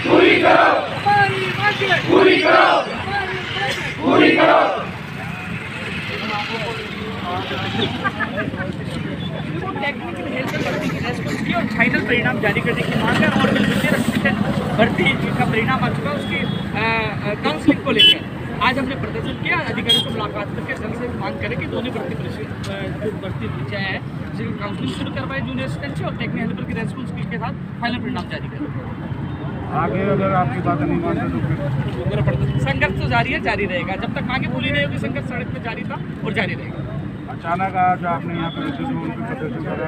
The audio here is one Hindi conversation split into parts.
पूरी करो, हमारी मांगे पूरी करो, पूरी करो। टेक्निकल हेल्प भर्ती की रेस्पॉन्स की और फाइनल परिणाम जारी करने की मांग है। और जो जूनियर असिस्टेंट भर्ती का परिणाम आ चुका है उसकी काउंसलिंग को लेकर आज हमने प्रदर्शन किया। अधिकारियों से मुलाकात करके जल्द से मांग करें कि दोनों भर्ती परीक्षा है जिनकी काउंसलिंग शुरू करवाए जूनियर असिस्टेंट से और टेक्निकल हेल्पर की रेस्पॉन्स के साथ फाइनल परिणाम जारी करें। आगे अगर आपकी बातें नहीं मानते तो फिर संघर्ष तो जारी है, जारी रहेगा जब तक मांगे पूरी नहीं होगी। संघर्ष सड़क पर जारी था और जारी रहेगा। अचानक आज आपने यहाँ पर प्रदर्शन करा,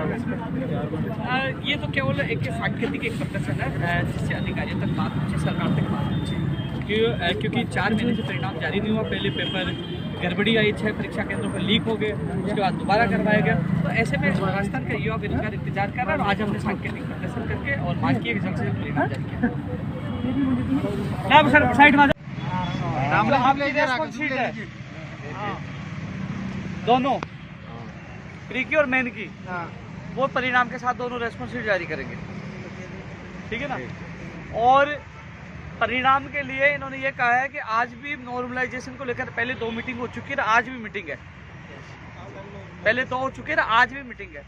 ये तो केवल एक सांकेतिक एक प्रदर्शन है जिससे अधिकारियों तक बात पहुँचे, सरकार तक बात पहुँचे। क्योंकि 4 महीने से परिणाम जारी नहीं हुआ। पहले पेपर गड़बड़ी आई, 6 परीक्षा केंद्रों पर लीक हो गए, उसके बाद दोबारा करवाया गया। तो ऐसे में राजस्थान का युवा बेरोजगार इंतजार कर रहा है और आज हमने सांकेतिक प्रदर्शन करके और मांग की जल्द से परिणाम जारी किया। साइड में दोनों प्री की और मेन की वो परिणाम के साथ दोनों रेस्पॉन्स शीट जारी करेंगे, ठीक है ना। और परिणाम के लिए इन्होंने ये कहा है कि आज भी नॉर्मलाइजेशन को लेकर पहले 2 मीटिंग हो चुकी है, आज भी मीटिंग है। पहले 2 हो चुकी है, आज भी मीटिंग है।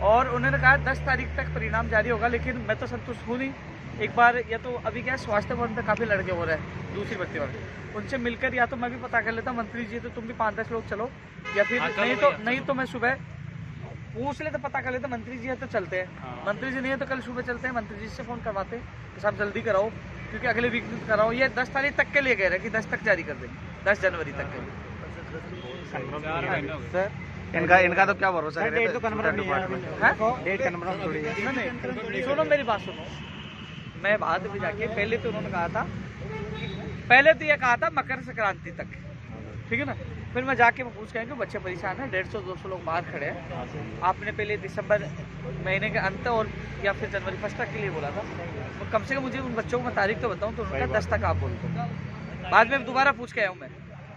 और उन्होंने कहा 10 तारीख तक परिणाम जारी होगा, लेकिन मैं तो संतुष्ट हूँ नहीं। एक बार या तो अभी क्या स्वास्थ्य भवन पे काफ़ी लड़के हो रहे हैं दूसरी भर्ती वाले, उनसे मिलकर या तो मैं भी पता कर लेता मंत्री जी, तो तुम भी 5-10 लोग चलो, या फिर नहीं तो मैं सुबह पूछ लेते, पता कर लेते मंत्री जी है तो चलते हैं, मंत्री जी नहीं है तो कल सुबह चलते हैं, मंत्री जी से फ़ोन करवाते कि साहब जल्दी कराओ क्योंकि अगले वीक में कराओ। ये 10 तारीख तक के लिए कह रहे हैं कि 10 तक जारी कर देंगे, 10 जनवरी तक के लिए। सर इनका तो क्या भरोसा है, डेट तो कन्फर्म नहीं है, डेट कन्फर्म थोड़ी है। सुनो मेरी बात सुनो, मैं बाद में जाके पहले तो उन्होंने कहा था, पहले तो ये कहा था मकर संक्रांति तक, ठीक है ना। फिर मैं जाके मैं पूछ के कि बच्चे परेशान हैं, 150-200 लोग बाहर खड़े हैं, आपने पहले दिसंबर महीने के अंत और या फिर जनवरी 1 तक के लिए बोला था, तो कम से कम मुझे उन बच्चों को मैं तारीख तो बताऊं, तो उनका 10 तक आप बोलते हो। बाद में दोबारा पूछ के आया हूँ मैं,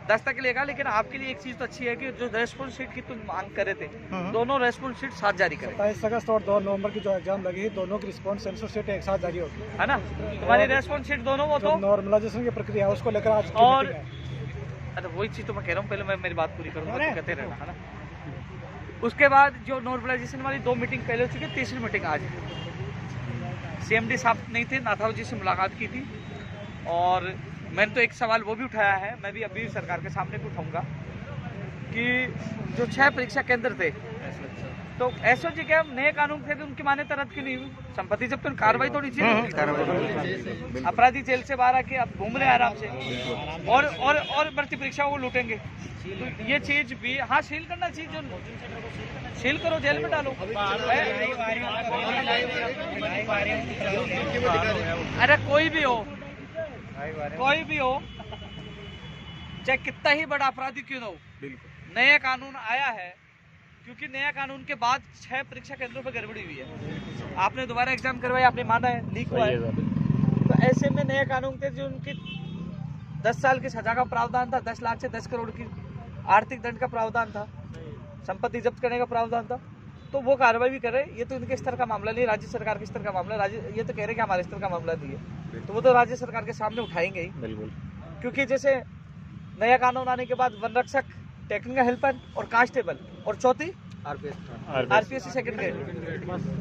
10 तक के लिए कहा। लेकिन आपके लिए एक चीज़ तो अच्छी है कि जो रेस्पॉन्स शीट की तुम मांग करे थे, दोनों रेस्पॉन्स शीट साथ जारी करें। 27 अगस्त और 2 नवंबर की जो एग्जाम लगी, दोनों की रिस्पॉन्स सेंसर शीट एक साथ जारी होगी, है ना। तुम्हारी रेस्पॉन्स शीट दोनों वो तो नॉर्मलाइजेशन की प्रक्रिया है उसको लेकर आज की और मीटिंग है। अच्छा वही चीज़ तो मैं कह रहा हूँ, पहले मैं मेरी बात पूरी करूँगा तो कहते रहना, है ना। उसके बाद जो नॉर्मलाइजेशन वाली 2 मीटिंग पहले हो चुकी है, तीसरी मीटिंग आज है। CMD साहब नहीं थे, नाथाव जी से मुलाकात की थी और मैंने तो एक सवाल वो भी उठाया है, मैं भी अभी सरकार के सामने भी उठाऊंगा कि जो 6 परीक्षा केंद्र थे, तो SOG के नए कानून थे तो उनकी मान्यता रद्द क्यों नहीं हुई? संपत्ति जब तो कार्रवाई थोड़ी चाहिए, अपराधी जेल से बाहर आके अब घूम रहे हैं आराम से और भर्ती परीक्षा वो लूटेंगे। तो ये चीज भी हाँ सील करना चाहिए, जो सील करो जेल में डालो। अरे कोई भी हो चाहे कितना ही बड़ा अपराधी क्यों ना हो, नया कानून आया है क्योंकि नया कानून के बाद 6 परीक्षा केंद्रों पर गड़बड़ी हुई है। आपने दोबारा एग्जाम करवाया, आपने माना है लीक हुआ है, तो ऐसे में नया कानून थे जो उनकी 10 साल की सजा का प्रावधान था, 10 लाख से 10 करोड़ की आर्थिक दंड का प्रावधान था, संपत्ति जब्त करने का प्रावधान था, तो वो कार्रवाई भी करे। ये तो इनके स्तर का मामला नहीं, राज्य सरकार के स्तर का मामला। ये तो कह रहे हैं कि हमारे स्तर का मामला नहीं है, तो वो तो राज्य सरकार के सामने उठाएंगे ही, बिल्कुल। क्योंकि जैसे नया कानून आने के बाद वन रक्षक, टेक्निकल हेल्पर और कांस्टेबल और चौथी RPS सेकंड ग्रेड,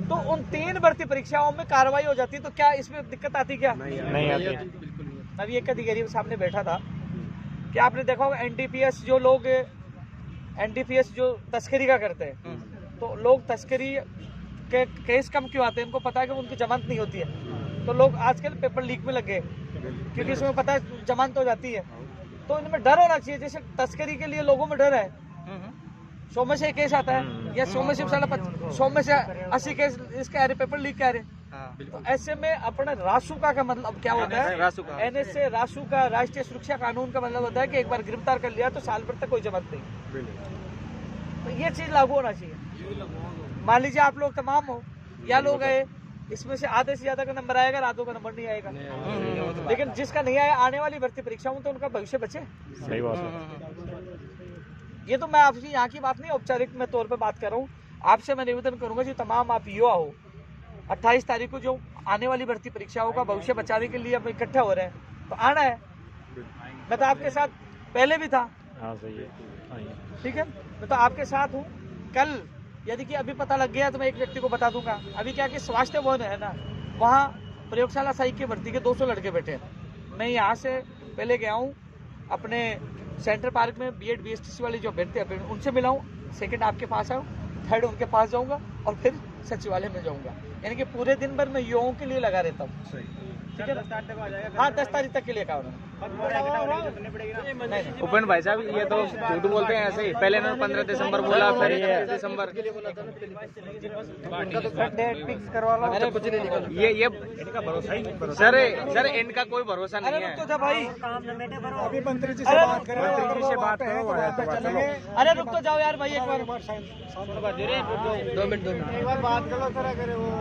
तो उन 3 भर्ती परीक्षाओं में कार्रवाई हो जाती, तो क्या इसमें दिक्कत आती? क्या नहीं आती। अभी एक अधिकारी के सामने बैठा था कि आपने देखा होगा NDPS जो तस्करी का करते हैं, तो लोग तस्करी के केस कम क्यों आते हैं? उनको पता है कि उनकी जमानत नहीं होती है, तो लोग आजकल पेपर लीक में लगे क्योंकि इसमें पता है जमानत हो जाती है। तो इनमें डर होना चाहिए, जैसे तस्करी के लिए लोगों में डर है, 100 में से 1 केस आता है या 100 में से 80 केस इसके आ रहे, पेपर लीक के आ रहे। तो ऐसे में अपने रासुका का मतलब क्या होता है? NSA रासुका, राष्ट्रीय सुरक्षा कानून का मतलब होता है कि एक बार गिरफ्तार कर लिया तो साल भर तक कोई जमानत नहीं। तो ये चीज लागू होना चाहिए। मान लीजिए आप लोग तमाम हो या लोग गए, इसमें से आधे से ज्यादा का नंबर आएगा, आधों का नंबर नहीं आएगा, लेकिन जिसका नहीं आया आने वाली भर्ती परीक्षाओं में तो उनका भविष्य बचे। सही बात है। ये तो मैं आपकी यहाँ की बात नहीं, औपचारिक मैं तौर पे बात कर रहा हूँ। आपसे मैं निवेदन करूंगा जी, तमाम आप युवा हो, 28 तारीख को जो आने वाली भर्ती परीक्षाओं का भविष्य बचाने के लिए हम इकट्ठा हो रहे हैं, तो आना है। मैं तो आपके साथ पहले भी था। हाँ सही है। ठीक है, मैं तो आपके साथ हूँ। कल यदि कि अभी पता लग गया तो मैं एक व्यक्ति को बता दूंगा। अभी क्या कि स्वास्थ्य भवन है ना, वहाँ प्रयोगशाला सहायक की भर्ती के 200 लड़के बैठे हैं। मैं यहाँ से पहले गया हूँ अपने सेंट्रल पार्क में बीएड बीएसटीसी वाली जो अभ्यर्थी है उनसे मिला हूँ। सेकंड आपके पास आऊँ, थर्ड उनके पास जाऊँगा और फिर सचिवालय में जाऊँगा। यानी कि पूरे दिन भर मैं युवाओं के लिए लगा रहता हूँ। ठीक है, हाँ 10 तारीख तक के लिए कहा उन्होंने। उपेंद्र भाई साहब ये तो झूठ बोलते हैं ऐसे ही। पहले इन्होंने 15 दिसंबर बोला, फिर 30 दिसंबर। डेट फिक्स करवा लो। अरे कुछ नहीं निकल ये सर इनका कोई भरोसा नहीं अरे है। रुक तो जा भाई, अभी मंत्री जी से बात करें। मंत्री से बात करो, चलेंगे। अरे रुक तो जाओ यार भाई एक बार। 2 मिनट बात करो।